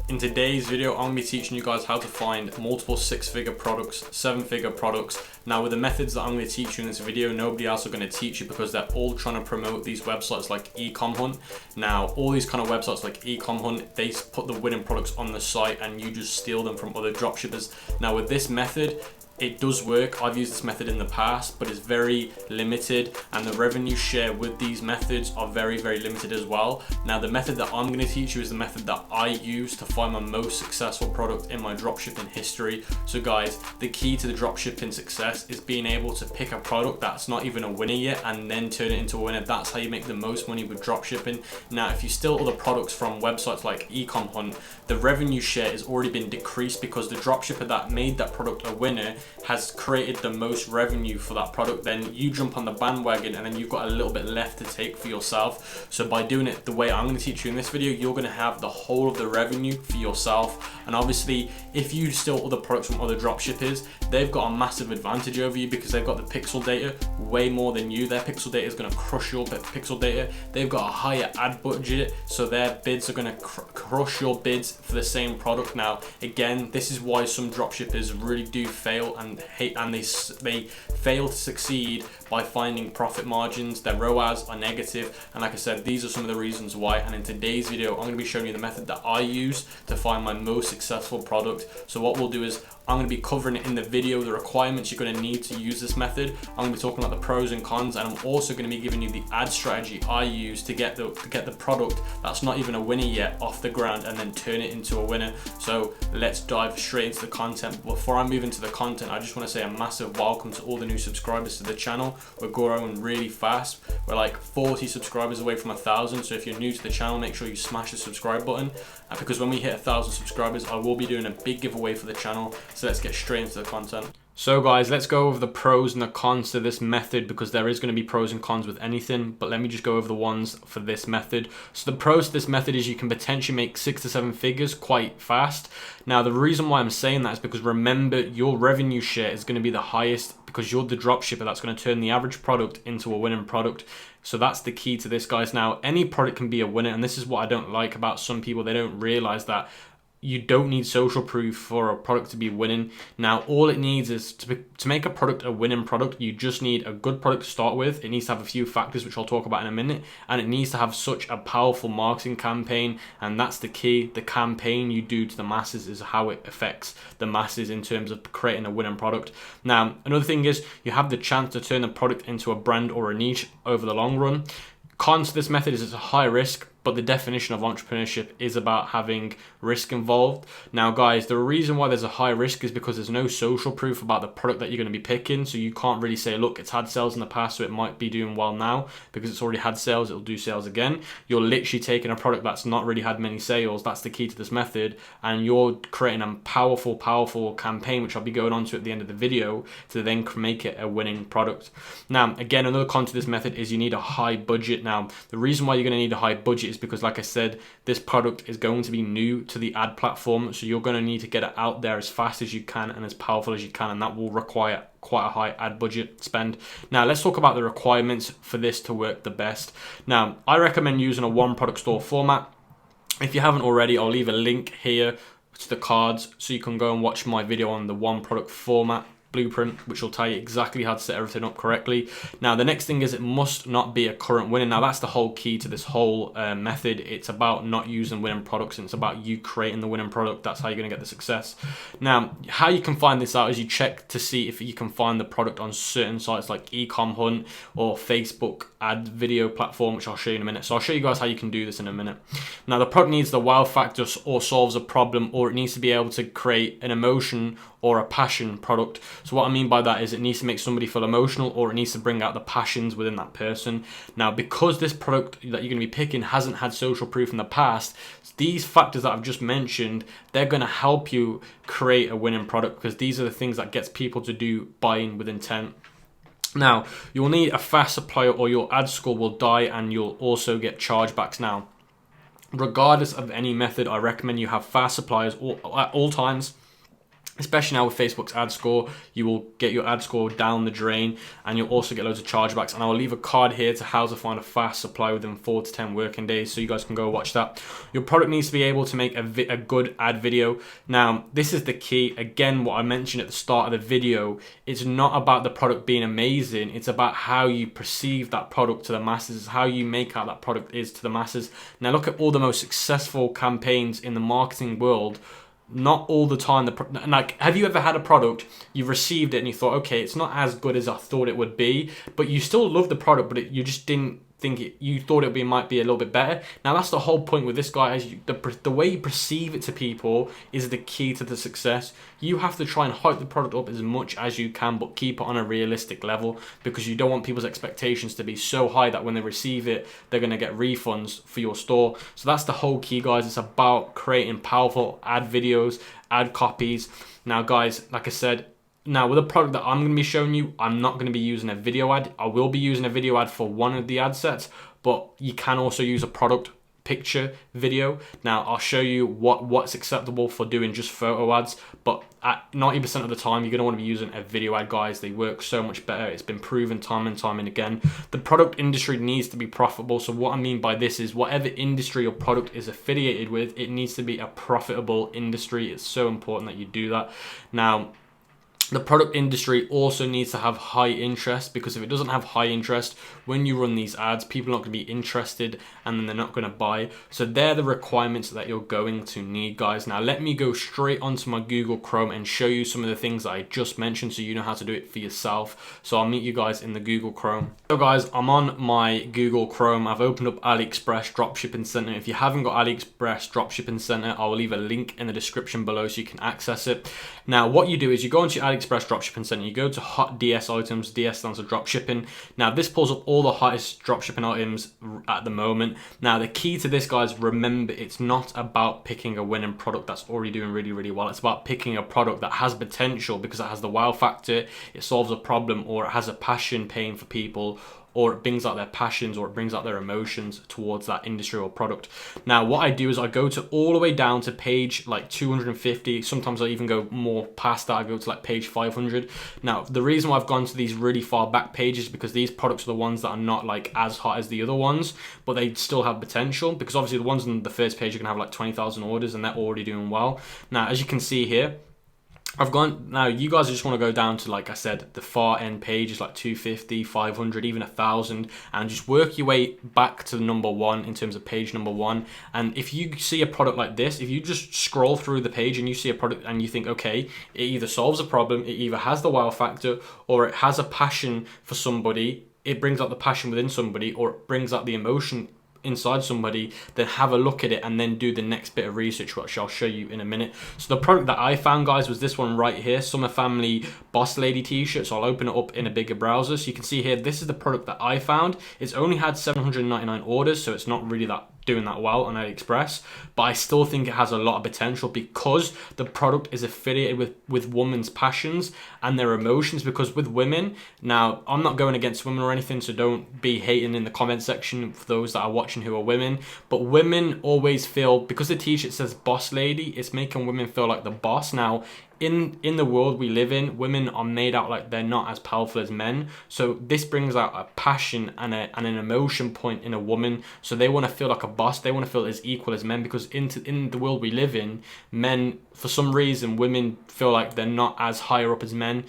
In today's video, I'm going to be teaching you guys how to find multiple 6-figure products, 7-figure products. Now with the methods that I'm going to teach you in this video, nobody else are going to teach you because they're all trying to promote these websites like Ecom Hunt. Now all these kind of websites like Ecom Hunt, they put the winning products on the site and you just steal them from other dropshippers. Now with this method, it does work. I've used this method in the past, but it's very limited and the revenue share with these methods are very, very limited as well. Now the method that I'm going to teach you is the method that I use to find my most successful product in my dropshipping history. So guys, the key to the dropshipping success is being able to pick a product that's not even a winner yet and then turn it into a winner. That's how you make the most money with dropshipping. Now if you steal other products from websites like Ecom Hunt, the revenue share has already been decreased because the dropshipper that made that product a winner has created the most revenue for that product. Then you jump on the bandwagon and then you've got a little bit left to take for yourself. So by doing it the way I'm going to teach you in this video, you're going to have the whole of the revenue for yourself. And obviously if you steal other products from other dropshippers, they've got a massive advantage over you because they've got the pixel data way more than you. Their pixel data is going to crush your pixel data. They've got a higher ad budget, so their bids are going to crush your bids for the same product. Now again, this is why some dropshippers really do fail and they fail to succeed by finding profit margins. Their ROAS are negative, and like I said, these are some of the reasons why. And in today's video, I'm going to be showing you the method that I use to find my most successful product. So what we'll do is I'm going to be covering it in the video, the requirements you're going to need to use this method. I'm going to be talking about the pros and cons, and I'm also going to be giving you the ad strategy I use to get the product that's not even a winner yet off the ground and then turn it into a winner. So let's dive straight into the content. Before I move into the content, I just want to say a massive welcome to all the new subscribers to the channel. We're growing really fast. We're like 40 subscribers away from 1,000. So if you're new to the channel, make sure you smash the subscribe button, because when we hit 1,000 subscribers, I will be doing a big giveaway for the channel. So let's get straight into the content. So guys, let's go over the pros and the cons to this method, because there is going to be pros and cons with anything, but let me just go over the ones for this method. So the pros to this method is you can potentially make 6 to 7 figures quite fast. Now the reason why I'm saying that is because remember, your revenue share is going to be the highest because you're the dropshipper that's going to turn the average product into a winning product. So that's the key to this, guys. Now any product can be a winner, and this is what I don't like about some people. They don't realize that you don't need social proof for a product to be winning. Now all it needs is to make a product a winning product, you just need a good product to start with. It needs to have a few factors which I'll talk about in a minute, and it needs to have such a powerful marketing campaign, and that's the key. The campaign you do to the masses is how it affects the masses in terms of creating a winning product. Now another thing is you have the chance to turn the product into a brand or a niche over the long run. Cons to this method is it's a high risk, but the definition of entrepreneurship is about having risk involved. Now guys, the reason why there's a high risk is because there's no social proof about the product that you're going to be picking. So you can't really say, look, it's had sales in the past, so it might be doing well now because it's already had sales, it'll do sales again. You're literally taking a product that's not really had many sales. That's the key to this method. And you're creating a powerful campaign, which I'll be going on to at the end of the video, to then make it a winning product. Now, again, another con to this method is you need a high budget. Now, the reason why you're going to need a high budget is because, like I said, this product is going to be new to the ad platform, so you're going to need to get it out there as fast as you can and as powerful as you can, and that will require quite a high ad budget spend. Now let's talk about the requirements for this to work the best. Now I recommend using a one product store format. If you haven't already, I'll leave a link here to the cards so you can go and watch my video on the one product format blueprint, which will tell you exactly how to set everything up correctly. Now the next thing is it must not be a current winner. Now that's the whole key to this whole method. It's about not using winning products, and it's about you creating the winning product. That's how you're going to get the success. Now how you can find this out is you check to see if you can find the product on certain sites like Ecom Hunt or Facebook ad video platform, which I'll show you in a minute. So I'll show you guys how you can do this in a minute. Now the product needs the wow factor or solves a problem, or it needs to be able to create an emotion or a passion product. So what I mean by that is it needs to make somebody feel emotional, or it needs to bring out the passions within that person. Now because this product that you're going to be picking hasn't had social proof in the past, these factors that I've just mentioned, they're going to help you create a winning product, because these are the things that gets people to do buying with intent. Now you'll need a fast supplier or your ad score will die, and you'll also get chargebacks. Now regardless of any method, I recommend you have fast suppliers at all times. Especially now with Facebook's ad score, you will get your ad score down the drain, and you'll also get loads of chargebacks. And I'll leave a card here to how to find a fast supply within 4 to 10 working days, so you guys can go watch that. Your product needs to be able to make a good ad video. Now, this is the key. Again, what I mentioned at the start of the video, it's not about the product being amazing. It's about how you perceive that product to the masses, how you make out that product is to the masses. Now, look at all the most successful campaigns in the marketing world. Not all the time, like, have you ever had a product, you've received it and you thought, okay, it's not as good as I thought it would be, but you still love the product, but you just didn't think it, you thought it might be a little bit better. Now that's the whole point with this guy, is the way you perceive it to people is the key to the success. You have to try and hype the product up as much as you can, but keep it on a realistic level, because you don't want people's expectations to be so high that when they receive it, they're going to get refunds for your store. So that's the whole key, guys. It's about creating powerful ad videos, ad copies. Now guys, like I said, now with the product that I'm going to be showing you, I'm not going to be using a video ad. I will be using a video ad for one of the ad sets, but you can also use a product picture video. Now I'll show you what's acceptable for doing just photo ads, but at 90% of the time you're going to want to be using a video ad, guys. They work so much better. It's been proven time and time and again. The product industry needs to be profitable. So what I mean by this is whatever industry or product is affiliated with, it needs to be a profitable industry. It's so important that you do that. Now, the product industry also needs to have high interest, because if it doesn't have high interest, when you run these ads, people are not going to be interested and then they're not going to buy. So they're the requirements that you're going to need, guys. Now let me go straight onto my Google Chrome and show you some of the things that I just mentioned, so you know how to do it for yourself. So I'll meet you guys in the Google Chrome. So guys, I'm on my Google Chrome. I've opened up AliExpress Dropshipping Center. If you haven't got AliExpress Dropshipping Center, I will leave a link in the description below so you can access it. Now what you do is you go into AliExpress Dropshipping Center, you go to hot DS items. DS stands for dropshipping. Now this pulls up all the hottest dropshipping items at the moment. Now the key to this, guys, remember, it's not about picking a winning product that's already doing really, really well. It's about picking a product that has potential because it has the wow factor, it solves a problem, or it has a passion pain for people, or it brings out their passions, or it brings out their emotions towards that industry or product. Now, what I do is I go to all the way down to page like 250. Sometimes I even go more past that. I go to like page 500. Now, the reason why I've gone to these really far back pages is because these products are the ones that are not like as hot as the other ones, but they still have potential, because obviously the ones on the first page are gonna have like 20,000 orders and they're already doing well. Now, as you can see here, I've gone, now you guys just want to go down to, like I said, the far end pages like 250, 500, even 1,000, and just work your way back to number one in terms of page number one. And if you see a product like this, if you just scroll through the page and you see a product and you think, okay, it either solves a problem, it either has the wow factor, or it has a passion for somebody, it brings out the passion within somebody, or it brings out the emotion inside somebody, then have a look at it and then do the next bit of research, which I'll show you in a minute. So the product that I found, guys, was this one right here, Summer Family Boss Lady t-shirt. So I'll open it up in a bigger browser. So you can see here, this is the product that I found. It's only had 799 orders, so it's not really doing that well on AliExpress, but I still think it has a lot of potential because the product is affiliated with women's passions and their emotions. Because with women, now I'm not going against women or anything, so don't be hating in the comment section for those that are watching who are women, but women always feel, because the t-shirt says boss lady, it's making women feel like the boss. Now in the world we live in, women are made out like they're not as powerful as men. So this brings out a passion and an emotion point in a woman. So they want to feel like a boss. They want to feel as equal as men, because in the world we live in, men, for some reason, women feel like they're not as higher up as men.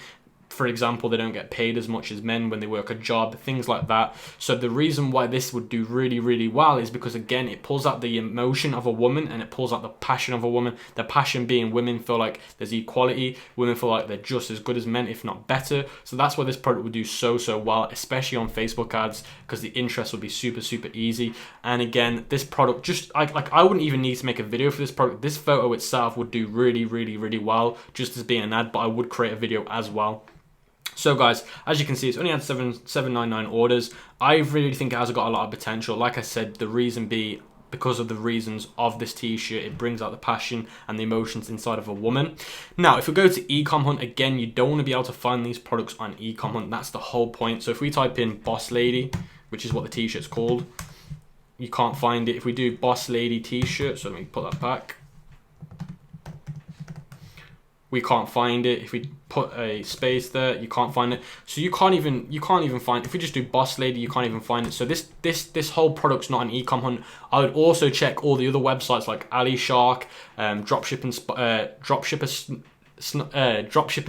For example, they don't get paid as much as men when they work a job, things like that. So the reason why this would do really, really well is because, again, it pulls out the emotion of a woman and it pulls out the passion of a woman. The passion being women feel like there's equality. Women feel like they're just as good as men, if not better. So that's why this product would do so well, especially on Facebook ads, because the interest would be super, super easy. And again, this product, just I wouldn't even need to make a video for this product. This photo itself would do really, really, really well just as being an ad, but I would create a video as well. So guys, as you can see, it's only had 799 orders. I really think it has got a lot of potential. Like I said, the reason be because of the reasons of this t-shirt, it brings out the passion and the emotions inside of a woman. Now, if we go to Ecom Hunt, again, you don't want to be able to find these products on Ecom Hunt. That's the whole point. So if we type in Boss Lady, which is what the t-shirt's called, you can't find it. If we do Boss Lady t-shirt, so let me put that back. we can't find it. If we put a space there, you can't find it. So you can't even find, if we just do boss lady, you can't even find it. So this whole product's not an ecom hunt. I would also check all the other websites like AliShark, dropshipping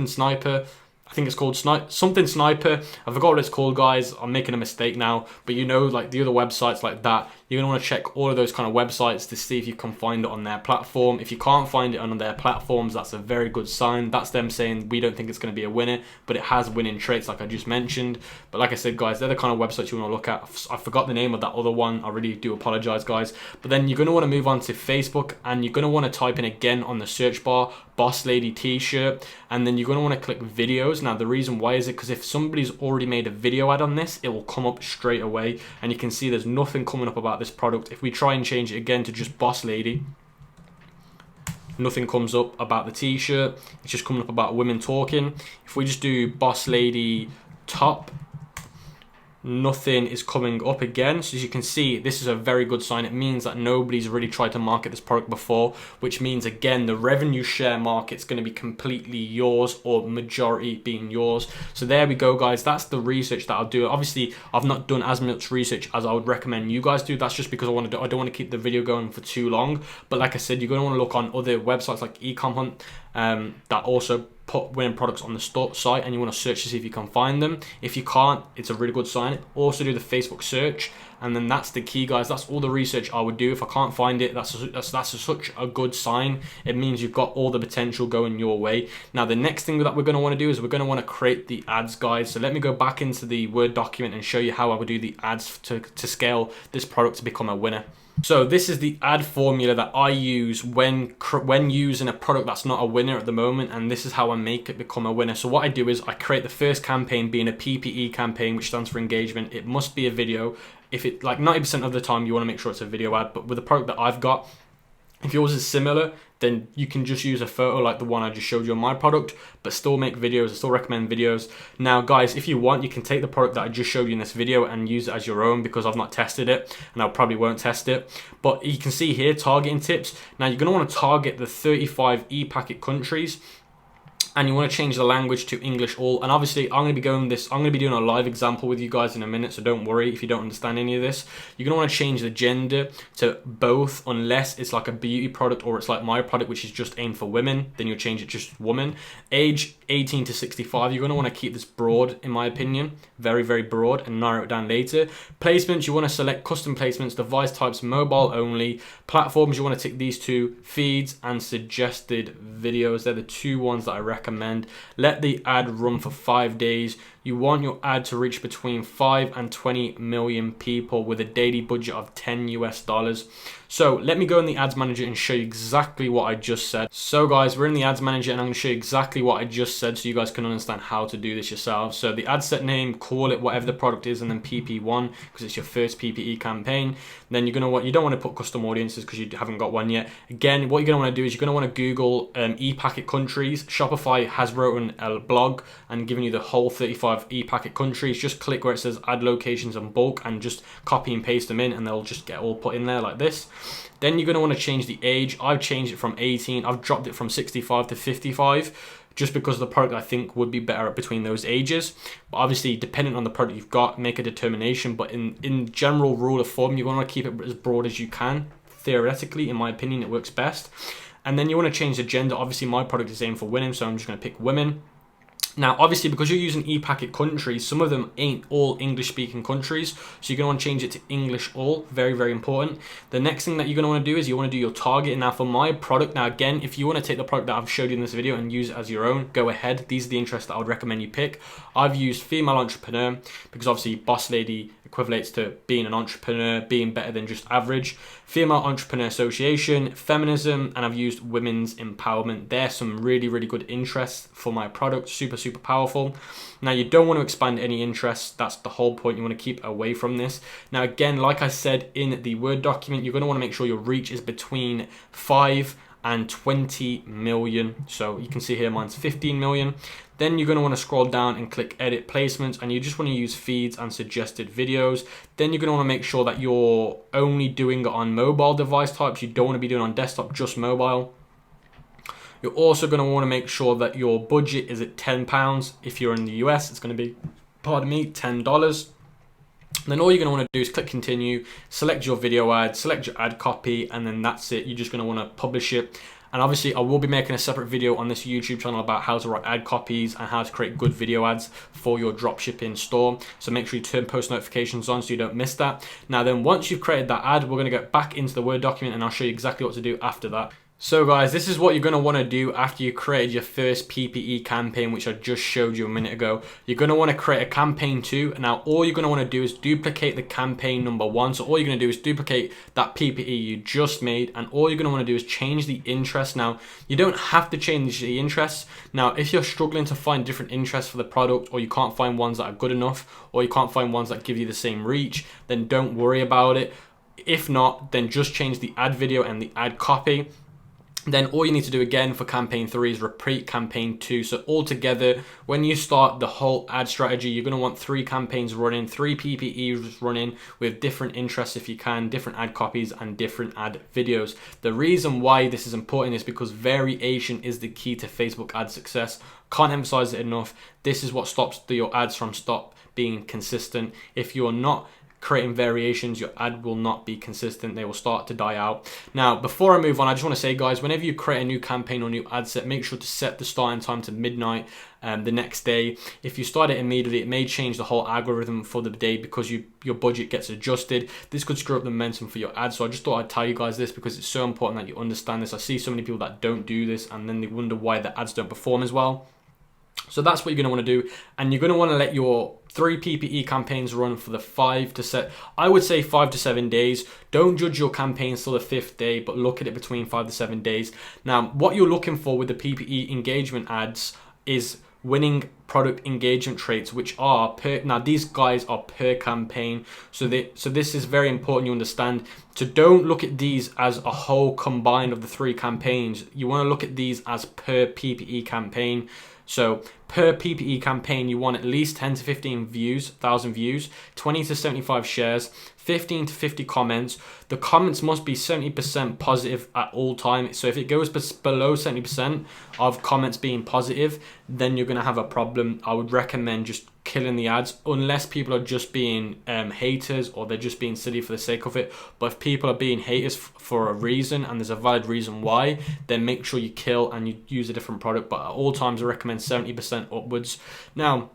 sniper. I think it's called something sniper. I forgot what it's called, guys. I'm making a mistake now. But you know, like the other websites like that, you're gonna want to check all of those kind of websites to see if you can find it on their platform. If you can't find it on their platforms, that's a very good sign. That's them saying we don't think it's gonna be a winner, but it has winning traits like I just mentioned. But like I said, guys, they're the kind of websites you want to look at. I forgot the name of that other one. I really do apologize, guys. But then you're gonna want to move on to Facebook, and you're gonna want to type in again on the search bar, boss lady t-shirt, and then you're gonna want to click videos. Now the reason why is it because if somebody's already made a video ad on this, it will come up straight away, and you can see there's nothing coming up about this product. If we try and change it again to just boss lady, nothing comes up about the t-shirt. It's just coming up about women talking. If we just do boss lady top, nothing is coming up again. So as you can see, this is a very good sign. It means that nobody's really tried to market this product before, which means again the revenue share market's going to be completely yours, or majority being yours. So there we go, guys. That's the research that I'll do. Obviously I've not done as much research as I would recommend you guys do. That's just because I don't want to keep the video going for too long. But like I said, you're going to want to look on other websites like Ecom Hunt that also put winning products on the site, and you want to search to see if you can find them. If you can't, it's a really good sign. Also do the Facebook search, and then that's the key, guys. That's all the research I would do. If I can't find it, that's such a good sign. It means you've got all the potential going your way. Now the next thing that we're going to want to do is we're going to want to create the ads, guys. So let me go back into the Word document and show you how I would do the ads to scale this product to become a winner. So this is the ad formula that I use when using a product that's not a winner at the moment, and this is how I make it become a winner. So what I do is I create the first campaign being a PPE campaign, which stands for engagement. It must be a video. If it, like 90% of the time, you want to make sure it's a video ad, but with the product that I've got, if yours is similar, then you can just use a photo like the one I just showed you on my product, but still make videos. I still recommend videos. Now, guys, if you want, you can take the product that I just showed you in this video and use it as your own, because I've not tested it and I probably won't test it. But you can see here, targeting tips. Now, you're going to want to target the 35 e-packet countries, and you want to change the language to English all. And obviously I'm going to be doing a live example with you guys in a minute, so don't worry if you don't understand any of this. You're going to want to change the gender to both, unless it's like a beauty product or it's like my product, which is just aimed for women, then you'll change it just woman. Age 18 to 65, you're going to want to keep this broad, in my opinion, very, very broad, and narrow it down later. Placements, you want to select custom placements, device types, mobile only. Platforms, you want to tick these two, feeds and suggested videos. They're the two ones that I recommend. Let the ad run for 5 days. You want your ad to reach between 5 and 20 million people with a daily budget of $10 US. So let me go in the ads manager and show you exactly what I just said. So guys, we're in the ads manager and I'm going to show you exactly what I just said so you guys can understand how to do this yourselves. So the ad set name, call it whatever the product is, and then PP1 because it's your first PPE campaign. Then you don't want to put custom audiences because you haven't got one yet. Again, what you're going to want to do is you're going to want to Google e-packet countries. Shopify has written a blog and given you the whole 35 e-packet countries. Just click where it says add locations and bulk and just copy and paste them in, and they'll just get all put in there like this. Then you're going to want to change the age. I've changed it from 18. I've dropped it from 65 to 55 just because the product I think would be better between those ages. But obviously, depending on the product you've got, make a determination. But in general rule of thumb, you want to keep it as broad as you can. Theoretically, in my opinion, it works best. And then you want to change the gender. Obviously, my product is aimed for women, so I'm just going to pick women. Now, obviously, because you're using e-packet countries, some of them ain't all English-speaking countries, so you're going to want to change it to English all. Very, very important. The next thing that you're going to want to do is you want to do your targeting. Now, for my product, now again, if you want to take the product that I've showed you in this video and use it as your own, go ahead. These are the interests that I would recommend you pick. I've used female entrepreneur because obviously boss lady equates to being an entrepreneur, being better than just average. Female Entrepreneur Association, feminism, and I've used women's empowerment. There's some really, really good interests for my product. Super, super powerful. Now, you don't want to expand any interests. That's the whole point. You want to keep away from this. Now, again, like I said in the Word document, you're going to want to make sure your reach is between 5 and 20 million. So you can see here mine's 15 million. Then you're going to want to scroll down and click edit placements, and you just want to use feeds and suggested videos. Then you're going to want to make sure that you're only doing it on mobile device types. You don't want to be doing it on desktop, just mobile. You're also going to want to make sure that your budget is at £10. If you're in the US, it's going to be, pardon me, $10. Then all you're going to want to do is click continue, select your video ad, select your ad copy, and then that's it. You're just going to want to publish it. And obviously I will be making a separate video on this YouTube channel about how to write ad copies and how to create good video ads for your dropshipping store. So make sure you turn post notifications on so you don't miss that. Now then, once you've created that ad, we're going to get back into the Word document and I'll show you exactly what to do after that. So guys, this is what you're going to want to do after you created your first PPE campaign, which I just showed you a minute ago. You're going to want to create a campaign 2. Now all you're going to want to do is duplicate the campaign number 1. So all you're going to do is duplicate that PPE you just made, and all you're going to want to do is change the interest. Now you don't have to change the interest. Now if you're struggling to find different interests for the product, or you can't find ones that are good enough, or you can't find ones that give you the same reach, then don't worry about it. If not, then just change the ad video and the ad copy. Then all you need to do again for campaign 3 is repeat campaign 2. So altogether, when you start the whole ad strategy, you're going to want 3 campaigns running, 3 PPEs running with different interests if you can, different ad copies and different ad videos. The reason why this is important is because variation is the key to Facebook ad success. Can't emphasize it enough. This is what stops your ads from being consistent. If you're not creating variations, your ad will not be consistent. They will start to die out. Now, before I move on, I just want to say, guys, whenever you create a new campaign or new ad set, make sure to set the starting time to midnight the next day. If you start it immediately, it may change the whole algorithm for the day because your budget gets adjusted. This could screw up the momentum for your ad. So I just thought I'd tell you guys this because it's so important that you understand this. I see so many people that don't do this and then they wonder why the ads don't perform as well. So that's what you're going to want to do, and you're going to want to let your 3 PPE campaigns run for the 5 to 7 days. Don't judge your campaigns till the 5th day, but look at it between 5 to 7 days. Now, what you're looking for with the PPE engagement ads is winning product engagement traits, which are now these guys are per campaign. So this is very important you understand. So don't look at these as a whole combined of the 3 campaigns. You want to look at these as per PPE campaign. So per PPE campaign, you want at least 10 to 15,000 views, 20 to 75 shares, 15 to 50 comments. The comments must be 70% positive at all times. So if it goes below 70% of comments being positive, then you're going to have a problem. I would recommend just killing the ads, unless people are just being haters or they're just being silly for the sake of it. But if people are being haters for a reason and there's a valid reason why, then make sure you kill and you use a different product. But at all times I recommend 70% upwards. Now,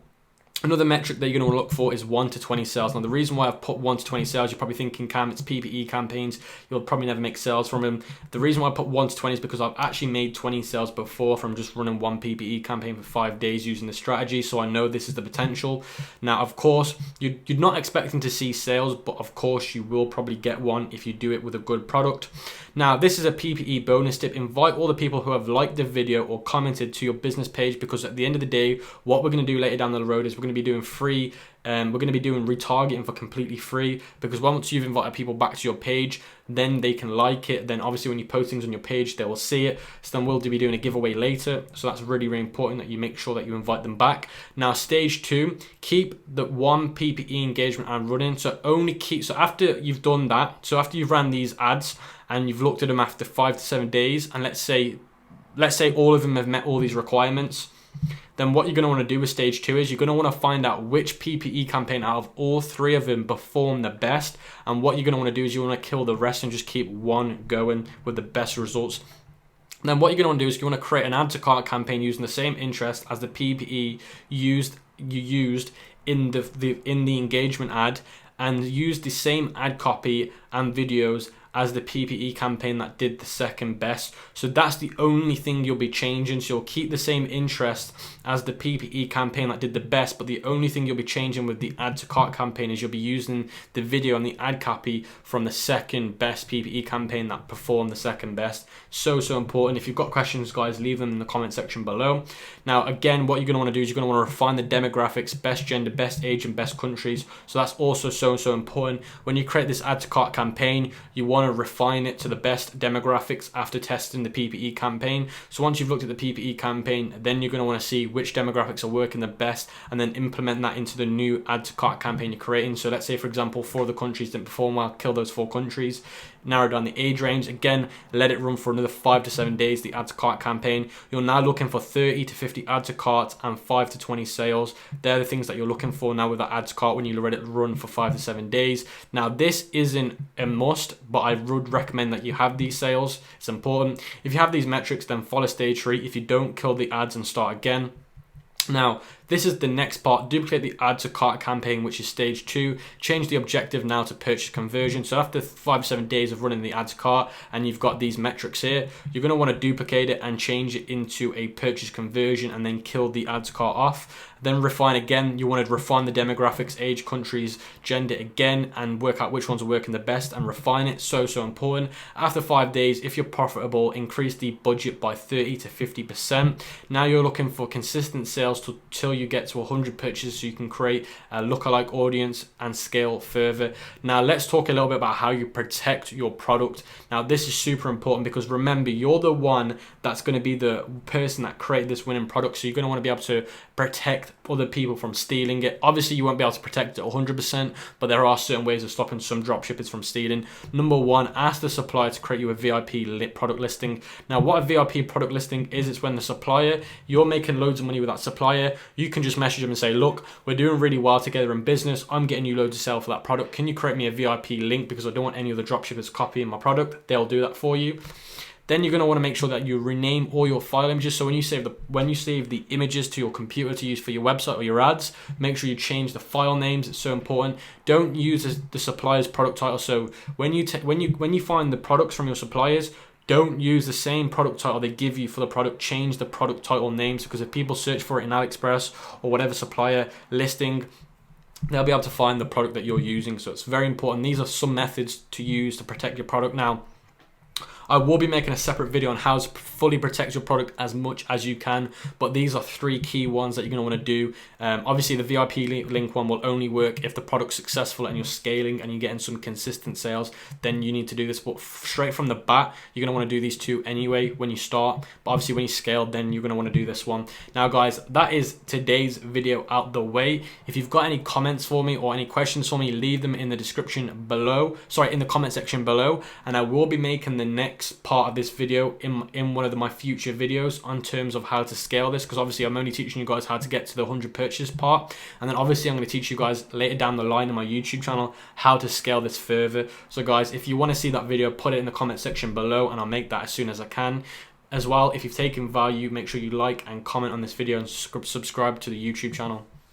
another metric that you're going to look for is 1 to 20 sales. Now, the reason why I've put 1 to 20 sales, you're probably thinking, Cam, it's PPE campaigns. You'll probably never make sales from them. The reason why I put 1 to 20 is because I've actually made 20 sales before from just running 1 PPE campaign for 5 days using the strategy. So I know this is the potential. Now, of course, you're not expecting to see sales, but of course you will probably get one if you do it with a good product. Now, this is a PPE bonus tip. Invite all the people who have liked the video or commented to your business page, because at the end of the day, what we're going to do later down the road is we're going to be doing free. We're going to be doing retargeting for completely free, because once you've invited people back to your page, then they can like it. Then obviously when you post things on your page, they will see it. So then we'll be doing a giveaway later. So that's really, really important that you make sure that you invite them back. Now, stage 2, keep the 1 PPE engagement ad running. So after you've done that, so after you've ran these ads and you've looked at them after 5 to 7 days, and let's say all of them have met all these requirements, then what you're going to want to do with stage 2 is you're going to want to find out which PPE campaign out of all 3 of them perform the best. And what you're going to want to do is you want to kill the rest and just keep one going with the best results. Then what you're going to want to do is you want to create an add to cart campaign using the same interest as the PPE you used in the engagement ad, and use the same ad copy and videos as the PPE campaign that did the second best. So that's the only thing you'll be changing. So you'll keep the same interest as the PPE campaign that did the best, but the only thing you'll be changing with the add to cart campaign is you'll be using the video and the ad copy from the second best PPE campaign that performed the second best. So important. If you've got questions, guys, leave them in the comment section below. Now, again, what you're going to want to do is you're going to want to refine the demographics, best gender, best age, and best countries. So that's also so important. When you create this add to cart campaign, you want to refine it to the best demographics after testing the PPE campaign. So once you've looked at the PPE campaign, then you're going to want to see which demographics are working the best, and then implement that into the new add to cart campaign you're creating. So let's say, for example, 4 of the countries didn't perform well, kill those 4 countries. narrow down the age range. Again, let it run for another 5 to 7 days, the add to cart campaign. You're now looking for 30 to 50 add to carts and 5 to 20 sales. They're the things that you're looking for now with that add to cart when you let it run for 5 to 7 days. Now, this isn't a must, but I would recommend that you have these sales. It's important. If you have these metrics, then follow stage 3. If you don't, kill the ads and start again. Now, this is the next part. Duplicate the add to cart campaign, which is stage 2. Change the objective now to purchase conversion. So after 5 to 7 days of running the add to cart and you've got these metrics here, you're going to want to duplicate it and change it into a purchase conversion and then kill the add to cart off. Then refine again. You want to refine the demographics, age, countries, gender again, and work out which ones are working the best and refine it. So important. After 5 days, if you're profitable, increase the budget by 30 to 50%. Now you're looking for consistent sales till you get to 100 purchases so you can create a lookalike audience and scale further. Now let's talk a little bit about how you protect your product. Now this is super important because remember, you're the one that's going to be the person that created this winning product, so you're going to want to be able to protect other people from stealing it. Obviously you won't be able to protect it 100%, but there are certain ways of stopping some dropshippers from stealing. Number 1, ask the supplier to create you a VIP product listing. Now what a VIP product listing is, it's when the supplier, you're making loads of money with that supplier, you can just message them and say, look, we're doing really well together in business, I'm getting you loads of sales for that product, can you create me a VIP link because I don't want any other dropshippers copying my product? They'll do that for you. Then you're going to want to make sure that you rename all your file images. So when you save the images to your computer to use for your website or your ads, make sure you change the file names. It's so important. Don't use the supplier's product title. So when you find the products from your suppliers, don't use the same product title they give you for the product. Change the product title names, because if people search for it in AliExpress or whatever supplier listing, they'll be able to find the product that you're using. So it's very important. These are some methods to use to protect your product. Now, I will be making a separate video on how to fully protect your product as much as you can, but these are 3 key ones that you're going to want to do. Obviously, the VIP link one will only work if the product's successful and you're scaling and you're getting some consistent sales. Then you need to do this, but straight from the bat, you're going to want to do these 2 anyway when you start. But obviously, when you scale, then you're going to want to do this one. Now, guys, that is today's video out the way. If you've got any comments for me or any questions for me, leave them in the description below. Sorry, in the comment section below, and I will be making the next part of this video in one of my future videos on terms of how to scale this, because obviously I'm only teaching you guys how to get to the 100 purchase part, and then obviously I'm going to teach you guys later down the line on my YouTube channel how to scale this further. So guys, if you want to see that video, put it in the comment section below and I'll make that as soon as I can. As well, if you've taken value, make sure you like and comment on this video and subscribe to the YouTube channel.